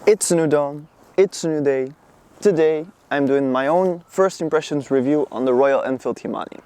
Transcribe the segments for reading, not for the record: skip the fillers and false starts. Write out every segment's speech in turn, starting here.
It's a new dawn, it's a new day. Today I'm doing my own first impressions review on the Royal Enfield Himalayan.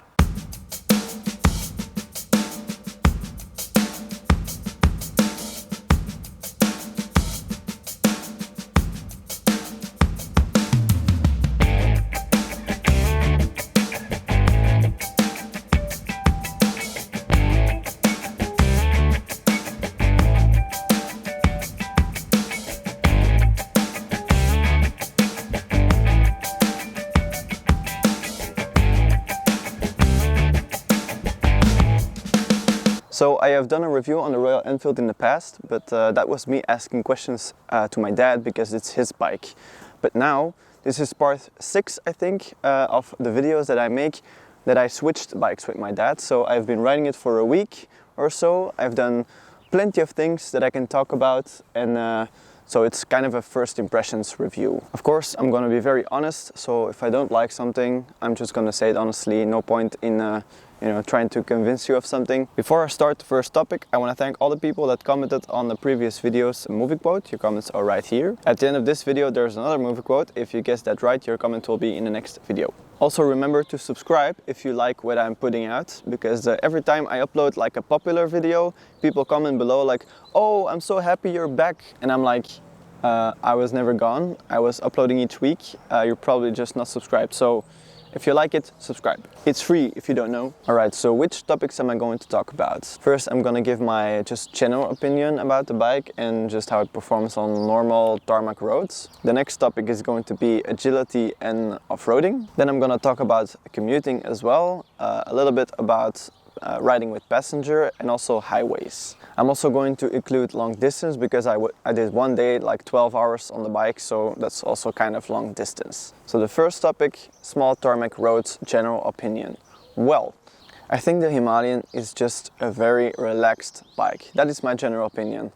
So I have done a review on the Royal Enfield in the past, but that was me asking questions to my dad because it's his bike. But now, this is part 6, I think, of the videos that I make that I switched bikes with my dad. So I've been riding it for a week or so. I've done plenty of things that I can talk about, and so it's kind of a first impressions review. Of course, I'm gonna be very honest, so if I don't like something, I'm just gonna say it honestly. No point in trying to convince you of something. Before I start the first topic, I want to thank all the people that commented on the previous video's movie quote. Your comments are right here. At the end of this video, there's another movie quote. If you guessed that right, your comment will be in the next video. Also remember to subscribe if you like what I'm putting out, because every time I upload like a popular video, people comment below like, "Oh, I'm so happy you're back." And I'm like, I was never gone. I was uploading each week. You're probably just not subscribed. So if you like it, subscribe. It's free if you don't know. Alright, so which topics am I going to talk about? First, I'm gonna give my just general opinion about the bike and just how it performs on normal tarmac roads. The next topic is going to be agility and off-roading. Then I'm gonna talk about commuting as well, a little bit about riding with passenger and also highways. I'm also going to include long distance because I did one day like 12 hours on the bike, so that's also kind of long distance. So the first topic, small tarmac roads, general opinion. Well, I think the Himalayan is just a very relaxed bike. That is my general opinion.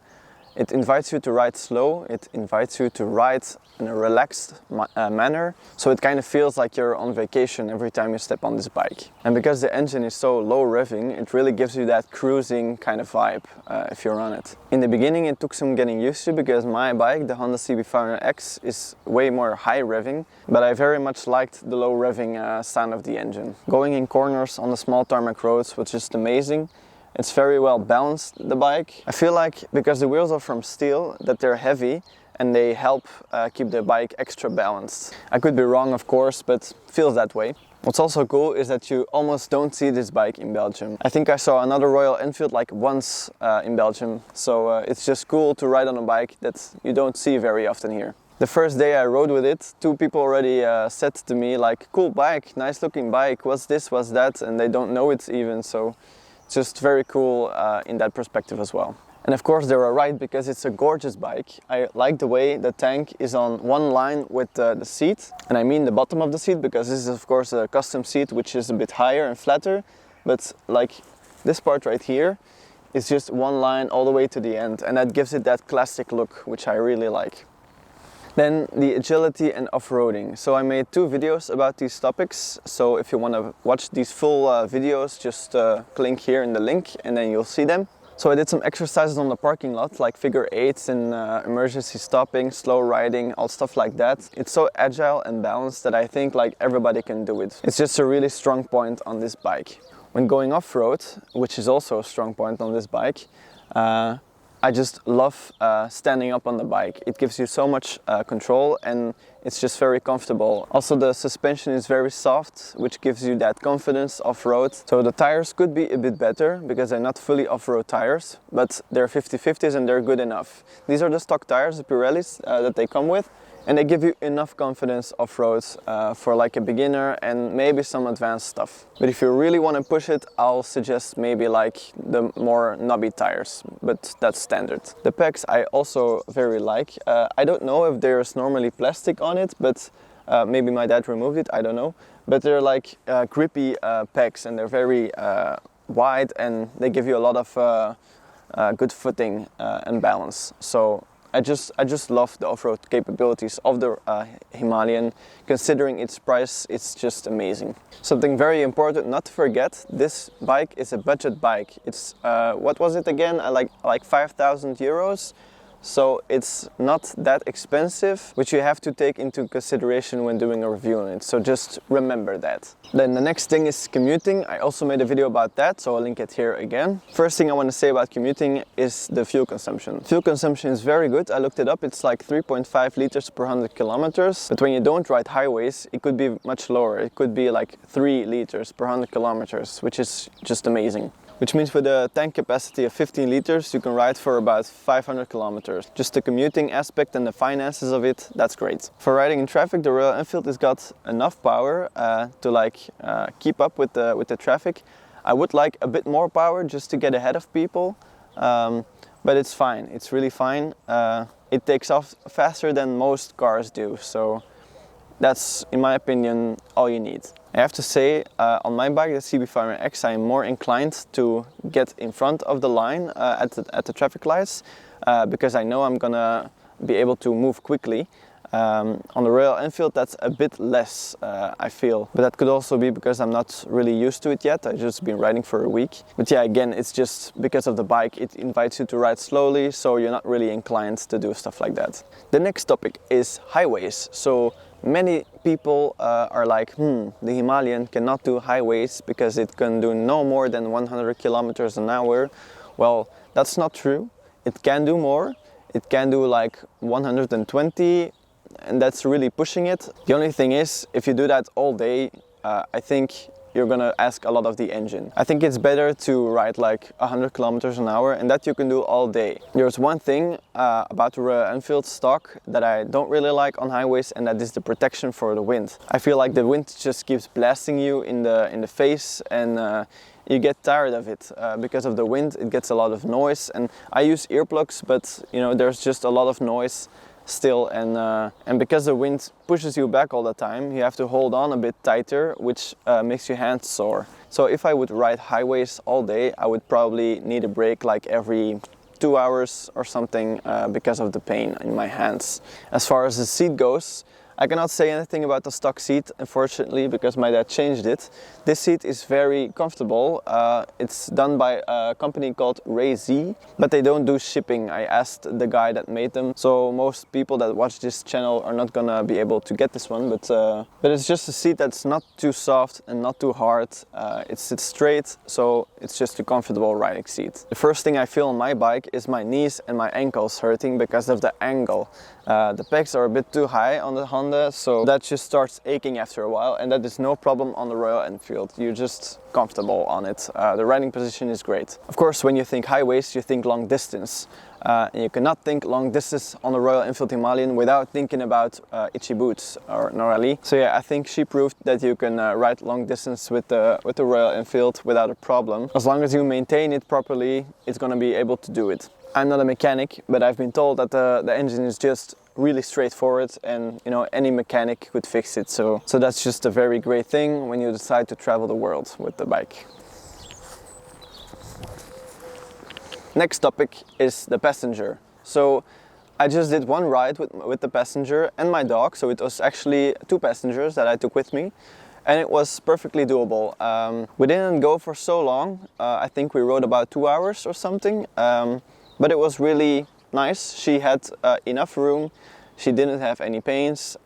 It invites you to ride slow, it invites you to ride in a relaxed manner, so it kind of feels like you're on vacation every time you step on this bike. And because the engine is so low revving, it really gives you that cruising kind of vibe if you're on it. In the beginning it took some getting used to because my bike, the Honda CB500X, is way more high revving, but I very much liked the low revving sound of the engine. Going in corners on the small tarmac roads was just amazing. It's very well balanced, the bike. I feel like because the wheels are from steel, that they're heavy and they help keep the bike extra balanced. I could be wrong, of course, but feels that way. What's also cool is that you almost don't see this bike in Belgium. I think I saw another Royal Enfield like once in Belgium, so it's just cool to ride on a bike that you don't see very often here. The first day I rode with it, 2 people already said to me like, "Cool bike, nice looking bike, what's this, what's that?" And they don't know it even, so just very cool in that perspective as well. And of course they were right because it's a gorgeous bike. I like the way the tank is on one line with the seat, and I mean the bottom of the seat because this is of course a custom seat which is a bit higher and flatter, but like this part right here is just one line all the way to the end, and that gives it that classic look which I really like. Then the agility and off-roading. So I made 2 videos about these topics, so if you want to watch these full videos, just click here in the link and then you'll see them. So I did some exercises on the parking lot, like figure 8s and emergency stopping, slow riding, all stuff like that. It's so agile and balanced that I think like everybody can do it. It's just a really strong point on this bike. When going off-road, which is also a strong point on this bike, I just love standing up on the bike. It gives you so much control and it's just very comfortable. Also the suspension is very soft, which gives you that confidence off-road. So the tires could be a bit better because they're not fully off-road tires, but they're 50/50s and they're good enough. These are the stock tires, the Pirellis that they come with. And they give you enough confidence off-road for like a beginner and maybe some advanced stuff. But if you really want to push it, I'll suggest maybe like the more knobby tires, but that's standard. The pegs I also very like. I don't know if there's normally plastic on it, but maybe my dad removed it, I don't know. But they're like grippy pegs and they're very wide and they give you a lot of good footing and balance. So I just love the off-road capabilities of the Himalayan. Considering its price, it's just amazing. Something very important not to forget, this bike is a budget bike. It's, what was it again? Like 5,000 euros, so it's not that expensive, which you have to take into consideration when doing a review on it. So just remember that. Then the next thing is commuting. I also made a video about that, so I'll link it here again. First thing I want to say about commuting is the fuel consumption. Fuel consumption is very good. I looked it up. It's like 3.5 liters per 100 kilometers. But when you don't ride highways, it could be much lower. It could be like 3 liters per 100 kilometers, which is just amazing. Which means with a tank capacity of 15 liters, you can ride for about 500 kilometers. Just the commuting aspect and the finances of it, that's great. For riding in traffic, the Royal Enfield has got enough power to keep up with the traffic. I would like a bit more power just to get ahead of people, but it's fine. It's really fine. It takes off faster than most cars do, so that's, in my opinion, all you need. I have to say, on my bike, the CB500X, I'm more inclined to get in front of the line at the traffic lights because I know I'm gonna be able to move quickly. On the Royal Enfield, that's a bit less, I feel. But that could also be because I'm not really used to it yet. I've just been riding for a week. But yeah, again, it's just because of the bike, it invites you to ride slowly, so you're not really inclined to do stuff like that. The next topic is highways. So many people are like, the Himalayan cannot do highways because it can do no more than 100 kilometers an hour. Well, that's not true. It can do more. It can do like 120, and that's really pushing it. The only thing is, if you do that all day, I think you're gonna ask a lot of the engine. I think it's better to ride like 100 kilometers an hour, and that you can do all day. There's one thing about the Royal Enfield stock that I don't really like on highways, and that is the protection for the wind. I feel like the wind just keeps blasting you in the face, and you get tired of it because of the wind. It gets a lot of noise, and I use earplugs, but you know, there's just a lot of noise still, and because the wind pushes you back all the time, you have to hold on a bit tighter, which makes your hands sore. So if I would ride highways all day, I would probably need a break like every 2 hours or something because of the pain in my hands. As far as the seat goes, I cannot say anything about the stock seat, unfortunately, because my dad changed it. This seat is very comfortable. It's done by a company called Z, but they don't do shipping. I asked the guy that made them, so most people that watch this channel are not gonna be able to get this one, but it's just a seat that's not too soft and not too hard. It sits straight, so it's just a comfortable riding seat. The first thing I feel on my bike is my knees and my ankles hurting because of the angle. The pegs are a bit too high on the Honda, so that just starts aching after a while, and that is no problem on the Royal Enfield. You're just comfortable on it. The riding position is great. Of course, when you think highways, you think long distance. And you cannot think long distance on the Royal Enfield Himalayan without thinking about itchy boots or Norali. So yeah, I think she proved that you can ride long distance with the Royal Enfield without a problem. As long as you maintain it properly, it's gonna be able to do it. I'm not a mechanic, but I've been told that the engine is just really straightforward, and you know, any mechanic could fix it. So that's just a very great thing when you decide to travel the world with the bike. Next topic is the passenger. So I just did one ride with the passenger and my dog, so it was actually 2 passengers that I took with me, and it was perfectly doable. We didn't go for so long. I think we rode about 2 hours or something, but it was really nice. She had enough room. She didn't have any pains.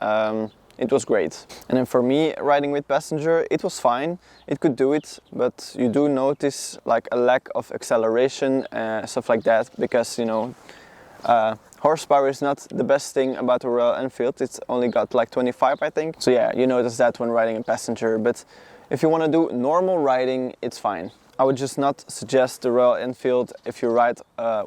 It was great. And then for me, riding with passenger, it was fine. It could do it, but you do notice like a lack of acceleration, stuff like that, because you know, horsepower is not the best thing about the Royal Enfield. It's only got like 25, I think. So yeah, you notice that when riding a passenger. But if you want to do normal riding, it's fine. I would just not suggest the Royal Enfield if you ride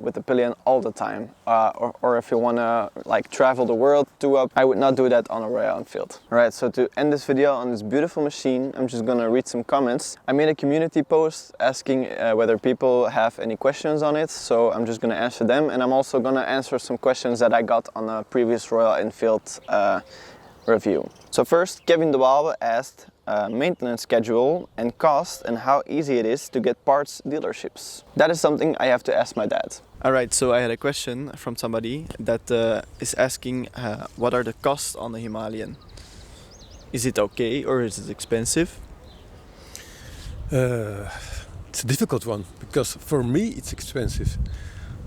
with the pillion all the time, or if you want to like travel the world I would not do that on a Royal Enfield. Alright, so to end this video on this beautiful machine, I'm just gonna read some comments. I made a community post asking whether people have any questions on it, so I'm just gonna answer them, and I'm also gonna answer some questions that I got on a previous Royal Enfield review. So first, Kevin de Waal asked maintenance schedule and cost, and how easy it is to get parts dealerships. That is something I have to ask my dad. Alright, so I had a question from somebody that is asking what are the costs on the Himalayan? Is it okay or is it expensive? It's a difficult one, because for me it's expensive.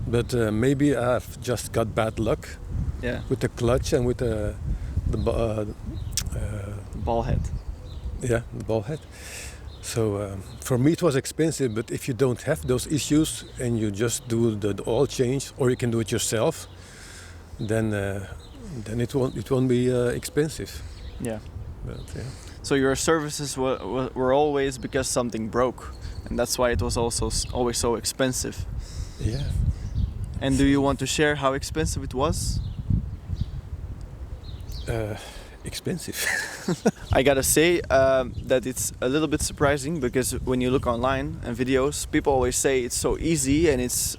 but maybe I've just got bad luck with the clutch and with the ball head. Yeah, the ball head. So for me it was expensive, but if you don't have those issues and you just do the oil change, or you can do it yourself, then it won't be expensive. Yeah. But, yeah. So your services were always because something broke, and that's why it was also always so expensive. Yeah. And do you want to share how expensive it was? Expensive. I gotta say that it's a little bit surprising, because when you look online and videos, people always say it's so easy and it's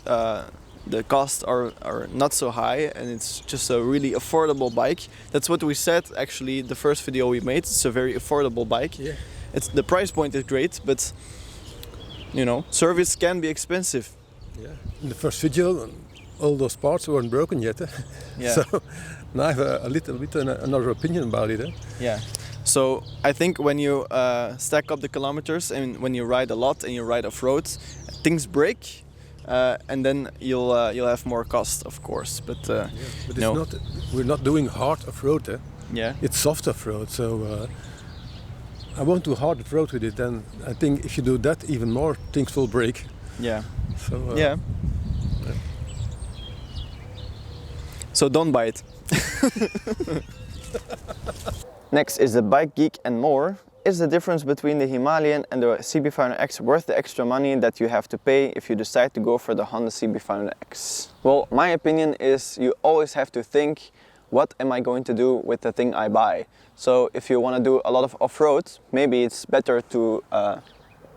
the costs are not so high and it's just a really affordable bike. That's what we said actually the first video we made. It's a very affordable bike. Yeah. The price point is great, but you know, service can be expensive. Yeah. In the first video, all those parts weren't broken yet. Yeah. So now I have a little bit another opinion about it. Yeah. So I think when you stack up the kilometers and when you ride a lot and you ride off-road, things break, and then you'll have more cost, of course. But, but it's no. not. We're not doing hard off-road. Yeah. It's soft off-road. So I won't do hard off-road with it. And I think if you do that even more, things will break. Yeah. So yeah. So don't buy it. Next is the Bike Geek and more. Is the difference between the Himalayan and the CB500X worth the extra money that you have to pay if you decide to go for the Honda CB500X? Well, my opinion is you always have to think, what am I going to do with the thing I buy? So if you want to do a lot of off-road, maybe it's better to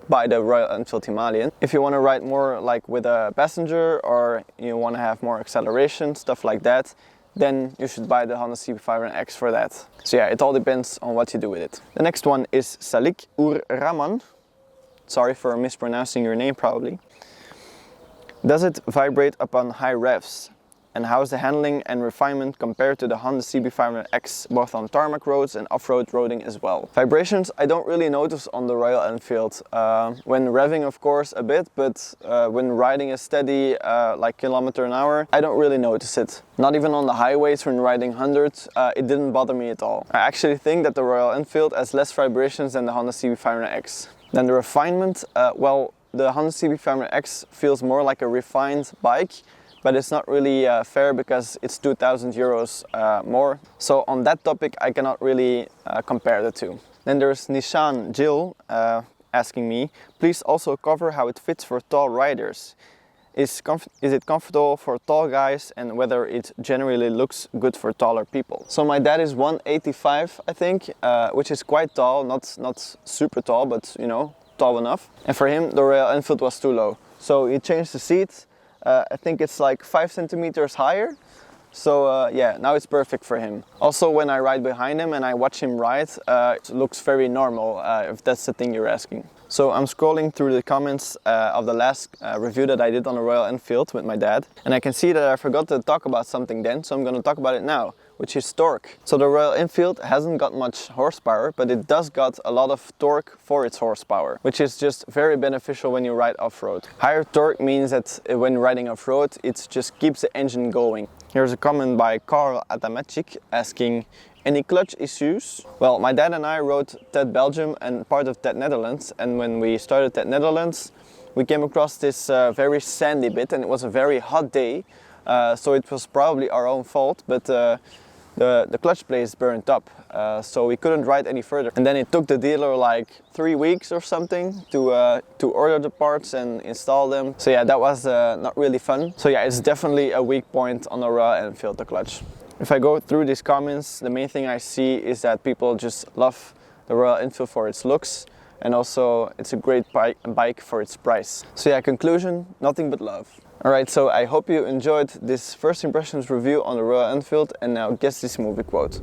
buy the Royal Enfield Himalayan. If you want to ride more like with a passenger, or you want to have more acceleration, stuff like that, then you should buy the Honda CB500X for that. So yeah, it all depends on what you do with it. The next one is Salik Ur Rahman. Sorry for mispronouncing your name probably. Does it vibrate upon high revs? And how is the handling and refinement compared to the Honda CB500X, both on tarmac roads and off-road roading as well? Vibrations I don't really notice on the Royal Enfield. When revving of course a bit, but when riding a steady like kilometer an hour, I don't really notice it. Not even on the highways when riding hundreds, it didn't bother me at all. I actually think that the Royal Enfield has less vibrations than the Honda CB500X. Then the refinement, well, the Honda CB500X feels more like a refined bike, but it's not really fair because it's 2,000 euros more. So on that topic I cannot really compare the two. Then there's Nishan Jill asking me, please also cover how it fits for tall riders. Is it comfortable for tall guys, and whether it generally looks good for taller people? So my dad is 185 I think, which is quite tall, not super tall, but you know, tall enough. And for him the Royal Enfield was too low. So he changed the seat. I think it's like 5 centimeters higher. So yeah, now it's perfect for him. Also when I ride behind him and I watch him ride, it looks very normal, if that's the thing you're asking. So I'm scrolling through the comments of the last review that I did on the Royal Enfield with my dad. And I can see that I forgot to talk about something then, so I'm going to talk about it now, which is torque. So the Royal Enfield hasn't got much horsepower, but it does got a lot of torque for its horsepower, which is just very beneficial when you ride off-road. Higher torque means that when riding off-road, it just keeps the engine going. Here's a comment by Carl Atamacic asking, any clutch issues? Well, my dad and I rode TED Belgium and part of TED Netherlands, and when we started TED Netherlands, we came across this very sandy bit, and it was a very hot day, so it was probably our own fault, but the clutch plates burned up, so we couldn't ride any further. And then it took the dealer like 3 weeks or something to order the parts and install them. So yeah, that was not really fun. So yeah, it's definitely a weak point on the Royal Enfield, the clutch. If I go through these comments, the main thing I see is that people just love the Royal Enfield for its looks, and also it's a great bike for its price. So yeah, conclusion, nothing but love. Alright, so I hope you enjoyed this first impressions review on the Royal Enfield, and now guess this movie quote.